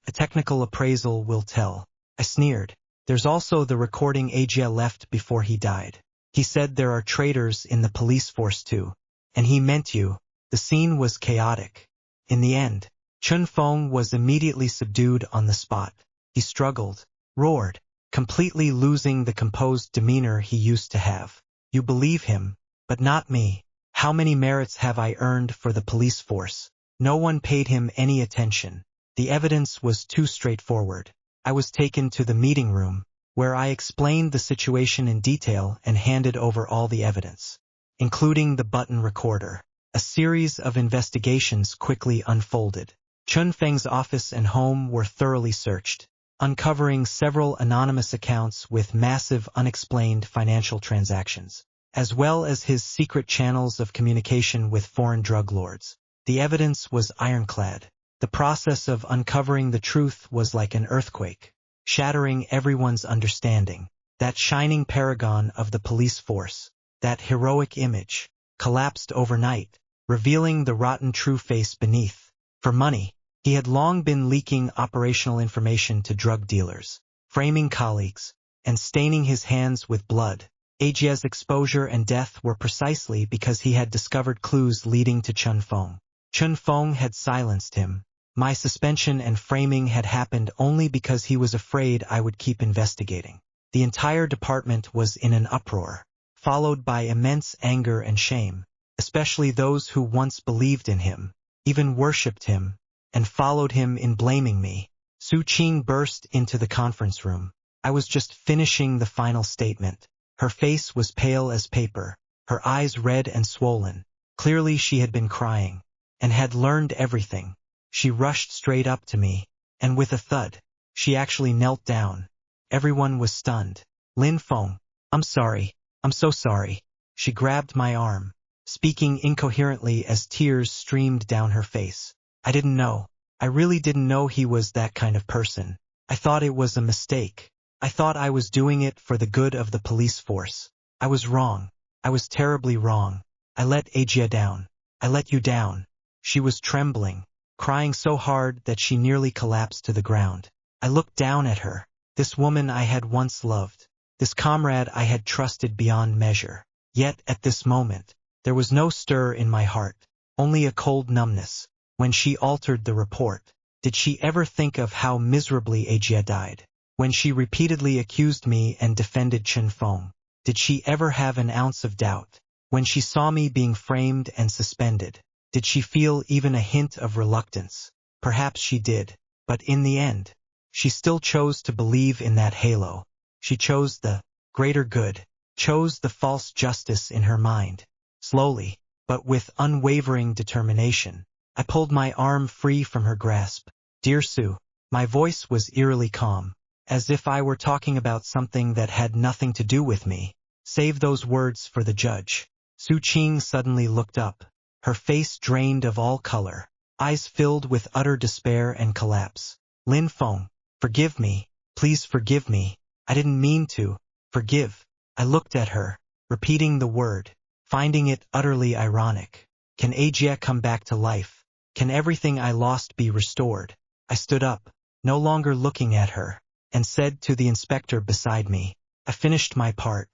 a technical appraisal will tell. I sneered. There's also the recording Agia left before he died. He said there are traitors in the police force too. And he meant you. The scene was chaotic. In the end, Chun Feng was immediately subdued on the spot. He struggled, roared, completely losing the composed demeanor he used to have. You believe him, but not me. How many merits have I earned for the police force? No one paid him any attention. The evidence was too straightforward. I was taken to the meeting room, where I explained the situation in detail and handed over all the evidence, including the button recorder. A series of investigations quickly unfolded. Chun Feng's office and home were thoroughly searched, uncovering several anonymous accounts with massive unexplained financial transactions, as well as his secret channels of communication with foreign drug lords. The evidence was ironclad. The process of uncovering the truth was like an earthquake, shattering everyone's understanding. That shining paragon of the police force, that heroic image, collapsed overnight, revealing the rotten true face beneath. For money, he had long been leaking operational information to drug dealers, framing colleagues, and staining his hands with blood. Ajie's exposure and death were precisely because he had discovered clues leading to Chun Feng. Chun Feng had silenced him. My suspension and framing had happened only because he was afraid I would keep investigating. The entire department was in an uproar, followed by immense anger and shame, especially those who once believed in him, even worshipped him, and followed him in blaming me. Su Qing burst into the conference room. I was just finishing the final statement. Her face was pale as paper, her eyes red and swollen. Clearly she had been crying, and had learned everything. She rushed straight up to me, and with a thud, she actually knelt down. Everyone was stunned. Lin Feng, I'm sorry. I'm so sorry. She grabbed my arm, speaking incoherently as tears streamed down her face. I didn't know. I really didn't know he was that kind of person. I thought it was a mistake. I thought I was doing it for the good of the police force. I was wrong. I was terribly wrong. I let Ajia down. I let you down. She was trembling, crying so hard that she nearly collapsed to the ground. I looked down at her, this woman I had once loved, this comrade I had trusted beyond measure. Yet, at this moment, there was no stir in my heart, only a cold numbness. When she altered the report, did she ever think of how miserably Ajia died? When she repeatedly accused me and defended Chun Feng, did she ever have an ounce of doubt? When she saw me being framed and suspended, did she feel even a hint of reluctance? Perhaps she did, but in the end, she still chose to believe in that halo. She chose the greater good, chose the false justice in her mind. Slowly, but with unwavering determination, I pulled my arm free from her grasp. Dear Sue, my voice was eerily calm, as if I were talking about something that had nothing to do with me. Save those words for the judge. Su Qing suddenly looked up, her face drained of all color, eyes filled with utter despair and collapse. Lin Feng, forgive me, please forgive me. I didn't mean to. Forgive. I looked at her, repeating the word, finding it utterly ironic. Can Ajia come back to life? Can everything I lost be restored? I stood up, no longer looking at her, and said to the inspector beside me, I finished my part.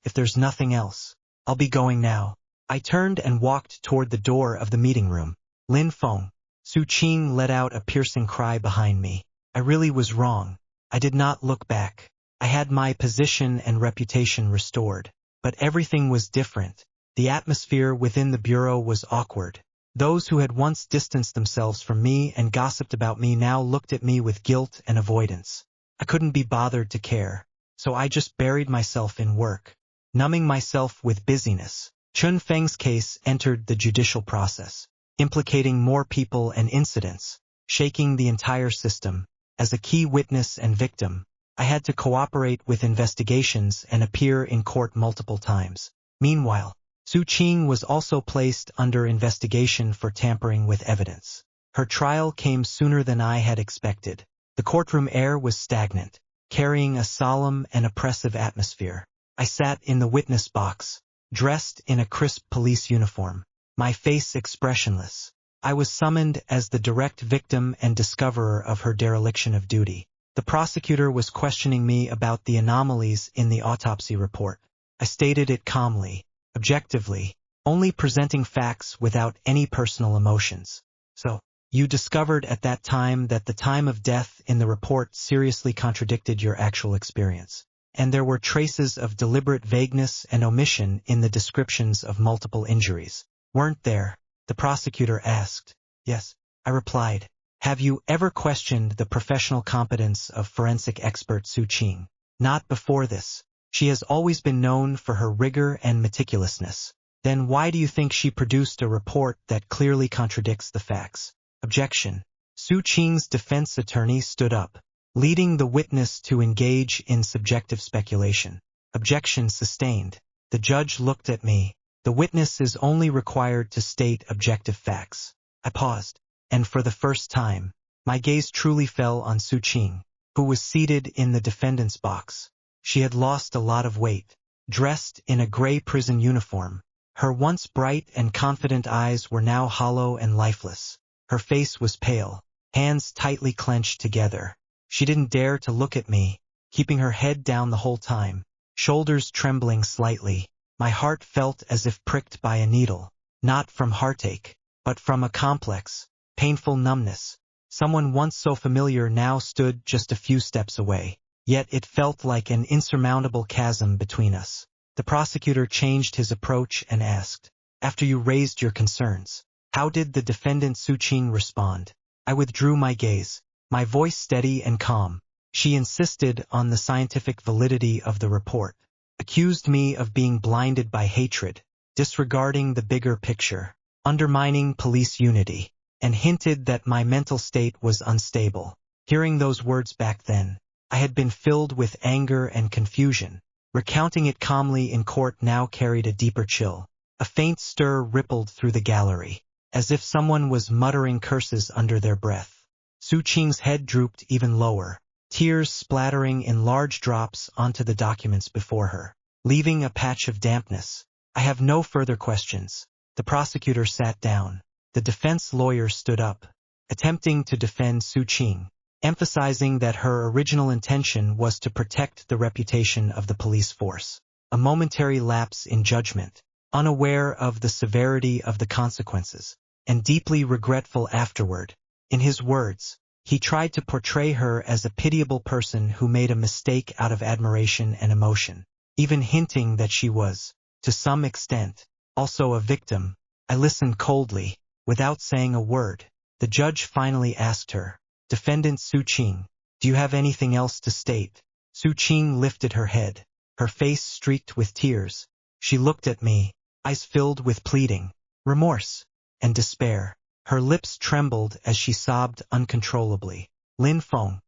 If there's nothing else, I'll be going now. I turned and walked toward the door of the meeting room. Lin Feng, Su Qing let out a piercing cry behind me. I really was wrong. I did not look back. I had my position and reputation restored. But everything was different. The atmosphere within the bureau was awkward. Those who had once distanced themselves from me and gossiped about me now looked at me with guilt and avoidance. I couldn't be bothered to care, so I just buried myself in work, numbing myself with busyness. Chun Feng's case entered the judicial process, implicating more people and incidents, shaking the entire system. As a key witness and victim, I had to cooperate with investigations and appear in court multiple times. Meanwhile, Su Qing was also placed under investigation for tampering with evidence. Her trial came sooner than I had expected. The courtroom air was stagnant, carrying a solemn and oppressive atmosphere. I sat in the witness box, dressed in a crisp police uniform, my face expressionless. I was summoned as the direct victim and discoverer of her dereliction of duty. The prosecutor was questioning me about the anomalies in the autopsy report. I stated it calmly, objectively, only presenting facts without any personal emotions. So, You discovered at that time that the time of death in the report seriously contradicted your actual experience, and there were traces of deliberate vagueness and omission in the descriptions of multiple injuries. Weren't there? The prosecutor asked. Yes, I replied. Have you ever questioned the professional competence of forensic expert Su Qing? Not before this. She has always been known for her rigor and meticulousness. Then why do you think she produced a report that clearly contradicts the facts? Objection. Su Qing's defense attorney stood up, leading the witness to engage in subjective speculation. Objection sustained. The judge looked at me. The witness is only required to state objective facts. I paused, and for the first time, my gaze truly fell on Su Qing, who was seated in the defendant's box. She had lost a lot of weight, dressed in a gray prison uniform. Her once bright and confident eyes were now hollow and lifeless. Her face was pale, hands tightly clenched together. She didn't dare to look at me, keeping her head down the whole time, shoulders trembling slightly. My heart felt as if pricked by a needle, not from heartache, but from a complex, painful numbness. Someone once so familiar now stood just a few steps away, yet it felt like an insurmountable chasm between us. The prosecutor changed his approach and asked, after you raised your concerns, how did the defendant Su Qing respond? I withdrew my gaze, my voice steady and calm. She insisted on the scientific validity of the report, accused me of being blinded by hatred, disregarding the bigger picture, undermining police unity, and hinted that my mental state was unstable. Hearing those words back then, I had been filled with anger and confusion. Recounting it calmly in court now carried a deeper chill. A faint stir rippled through the gallery, as if someone was muttering curses under their breath. Su Qing's head drooped even lower, tears splattering in large drops onto the documents before her, leaving a patch of dampness. I have no further questions. The prosecutor sat down. The defense lawyer stood up, attempting to defend Su Qing, emphasizing that her original intention was to protect the reputation of the police force. A momentary lapse in judgment, unaware of the severity of the consequences, and deeply regretful afterward. In his words, he tried to portray her as a pitiable person who made a mistake out of admiration and emotion, even hinting that she was, to some extent, also a victim. I listened coldly, without saying a word. The judge finally asked her, Defendant Su Qing, do you have anything else to state? Su Qing lifted her head, her face streaked with tears. She looked at me, eyes filled with pleading, remorse, and despair. Her lips trembled as she sobbed uncontrollably. Lin Feng,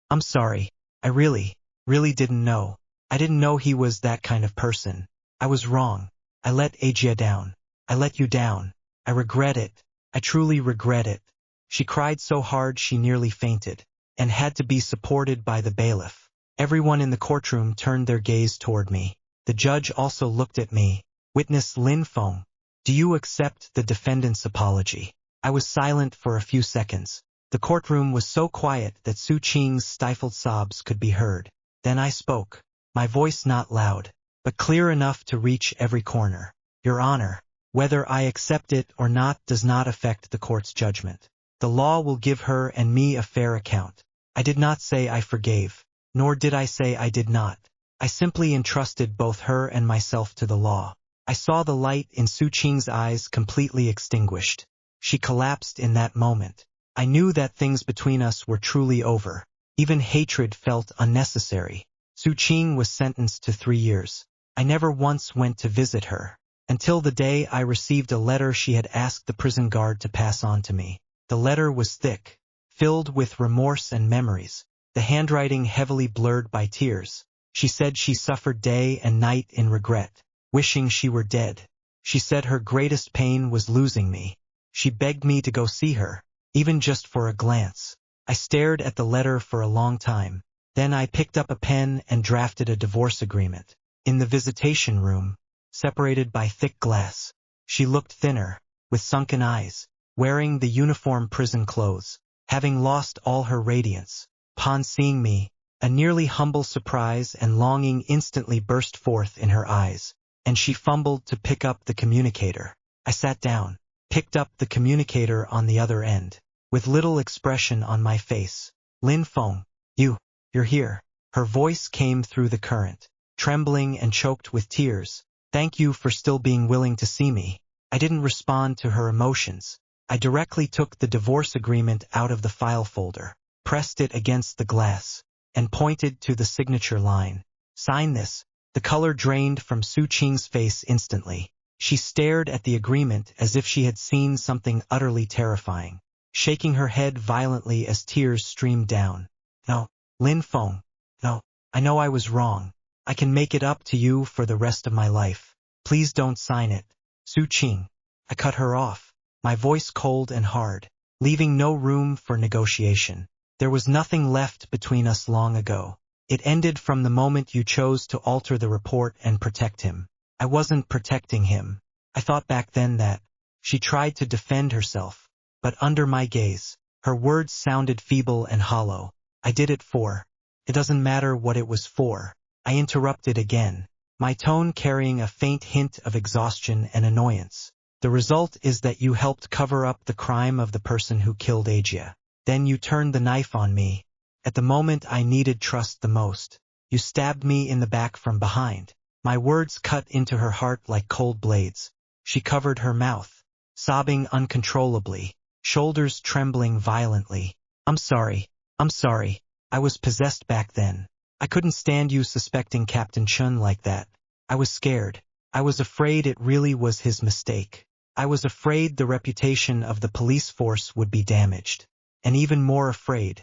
I'm sorry. I really didn't know. I didn't know he was that kind of person. I was wrong. I let Ajia down. I let you down. I regret it. I truly regret it. She cried so hard she nearly fainted, and had to be supported by the bailiff. Everyone in the courtroom turned their gaze toward me. The judge also looked at me. Witness Lin Feng, do you accept the defendant's apology? I was silent for a few seconds. The courtroom was so quiet that Su Qing's stifled sobs could be heard. Then I spoke, my voice not loud, but clear enough to reach every corner. Your Honor, whether I accept it or not does not affect the court's judgment. The law will give her and me a fair account. I did not say I forgave, nor did I say I did not. I simply entrusted both her and myself to the law. I saw the light in Su Qing's eyes completely extinguished. She collapsed in that moment. I knew that things between us were truly over. Even hatred felt unnecessary. Su Qing was sentenced to 3 years. I never once went to visit her, until the day I received a letter she had asked the prison guard to pass on to me. The letter was thick, filled with remorse and memories, the handwriting heavily blurred by tears. She said she suffered day and night in regret, wishing she were dead. She said her greatest pain was losing me. She begged me to go see her, even just for a glance. I stared at the letter for a long time. Then I picked up a pen and drafted a divorce agreement. In the visitation room, separated by thick glass, she looked thinner, with sunken eyes, wearing the uniform prison clothes, having lost all her radiance. Upon seeing me, a nearly humble surprise and longing instantly burst forth in her eyes, and she fumbled to pick up the communicator. I sat down, picked up the communicator on the other end. with little expression on my face. Lin Feng, you're here. Her voice came through the current, trembling and choked with tears. Thank you for still being willing to see me. I didn't respond to her emotions. I directly took the divorce agreement out of the file folder, pressed it against the glass, and pointed to the signature line. Sign this. The color drained from Su Qing's face instantly. She stared at the agreement as if she had seen something utterly terrifying, shaking her head violently as tears streamed down. No, Lin Feng, no, I know I was wrong. I can make it up to you for the rest of my life. Please don't sign it. Su Qing. I cut her off, my voice cold and hard, leaving no room for negotiation. There was nothing left between us long ago. It ended from the moment you chose to alter the report and protect him. I wasn't protecting him. I thought back then that she tried to defend herself, but under my gaze, her words sounded feeble and hollow. I did it for. It doesn't matter what it was for. I interrupted again, my tone carrying a faint hint of exhaustion and annoyance. The result is that you helped cover up the crime of the person who killed Ajia. Then you turned the knife on me. At the moment I needed trust the most, you stabbed me in the back from behind. My words cut into her heart like cold blades. She covered her mouth, sobbing uncontrollably, shoulders trembling violently. I'm sorry. I was possessed back then. I couldn't stand you suspecting Captain Chun like that. I was scared. I was afraid it really was his mistake. I was afraid the reputation of the police force would be damaged. And even more afraid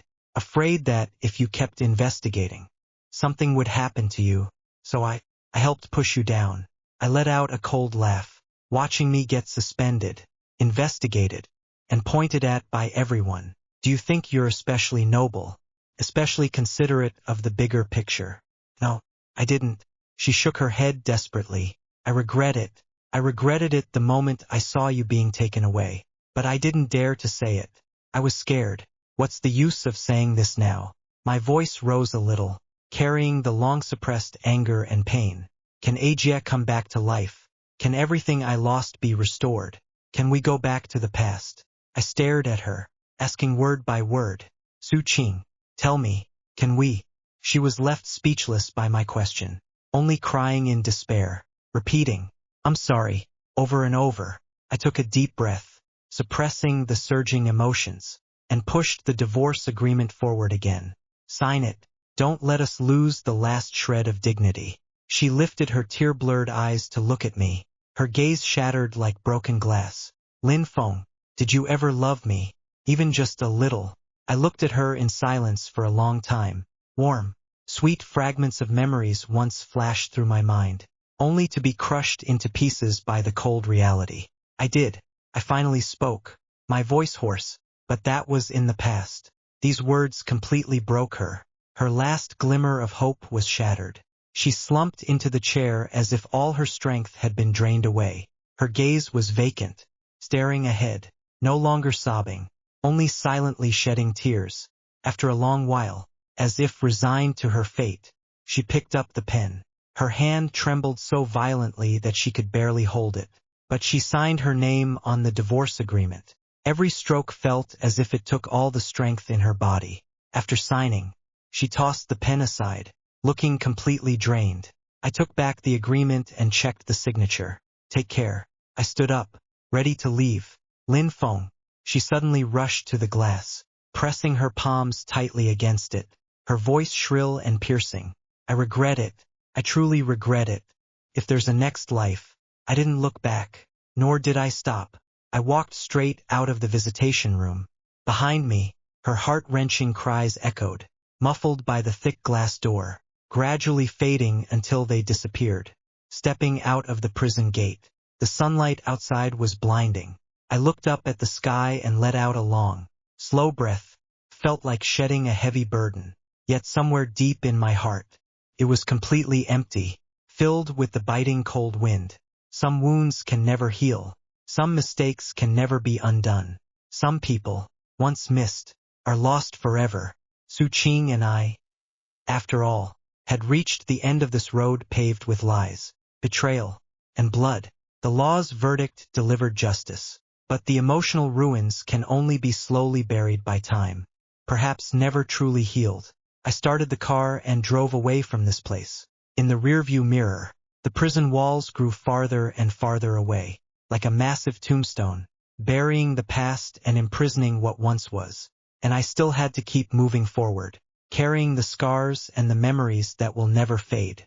that if you kept investigating, something would happen to you. So I helped push you down. I let out a cold laugh, watching me get suspended, investigated, and pointed at by everyone. Do you think you're especially noble, especially considerate of the bigger picture? No, I didn't. She shook her head desperately. I regret it. I regretted it the moment I saw you being taken away. But I didn't dare to say it. I was scared. What's the use of saying this now? My voice rose a little, carrying the long-suppressed anger and pain. Can Ajia come back to life? Can everything I lost be restored? Can we go back to the past? I stared at her, asking word by word. Su Qing, tell me, can we? She was left speechless by my question, only crying in despair, repeating, I'm sorry, over and over. I took a deep breath, suppressing the surging emotions, and pushed the divorce agreement forward again. Sign it. Don't let us lose the last shred of dignity. She lifted her tear-blurred eyes to look at me, her gaze shattered like broken glass. Lin Feng, did you ever love me? Even just a little? I looked at her in silence for a long time. Warm, sweet fragments of memories once flashed through my mind, only to be crushed into pieces by the cold reality. I did. I finally spoke, my voice hoarse, but that was in the past. These words completely broke her. Her last glimmer of hope was shattered. She slumped into the chair as if all her strength had been drained away. Her gaze was vacant, staring ahead, no longer sobbing, only silently shedding tears. After a long while, as if resigned to her fate, she picked up the pen. Her hand trembled so violently that she could barely hold it. But she signed her name on the divorce agreement. Every stroke felt as if it took all the strength in her body. After signing, she tossed the pen aside, looking completely drained. I took back the agreement and checked the signature. Take care. I stood up, ready to leave. Lin Feng. She suddenly rushed to the glass, pressing her palms tightly against it, her voice shrill and piercing. I regret it. I truly regret it. If there's a next life. I didn't look back, nor did I stop. I walked straight out of the visitation room. Behind me, her heart-wrenching cries echoed, muffled by the thick glass door, gradually fading until they disappeared. Stepping out of the prison gate, the sunlight outside was blinding. I looked up at the sky and let out a long, slow breath. Felt like shedding a heavy burden, yet somewhere deep in my heart, it was completely empty, filled with the biting cold wind. Some wounds can never heal. Some mistakes can never be undone. Some people, once missed, are lost forever. Su Qing and I, after all, had reached the end of this road paved with lies, betrayal, and blood. The law's verdict delivered justice, But the emotional ruins can only be slowly buried by time, perhaps never truly healed. I started the car and drove away from this place. In the rearview mirror, the prison walls grew farther and farther away, like a massive tombstone, burying the past and imprisoning what once was. And I still had to keep moving forward, carrying the scars and the memories that will never fade.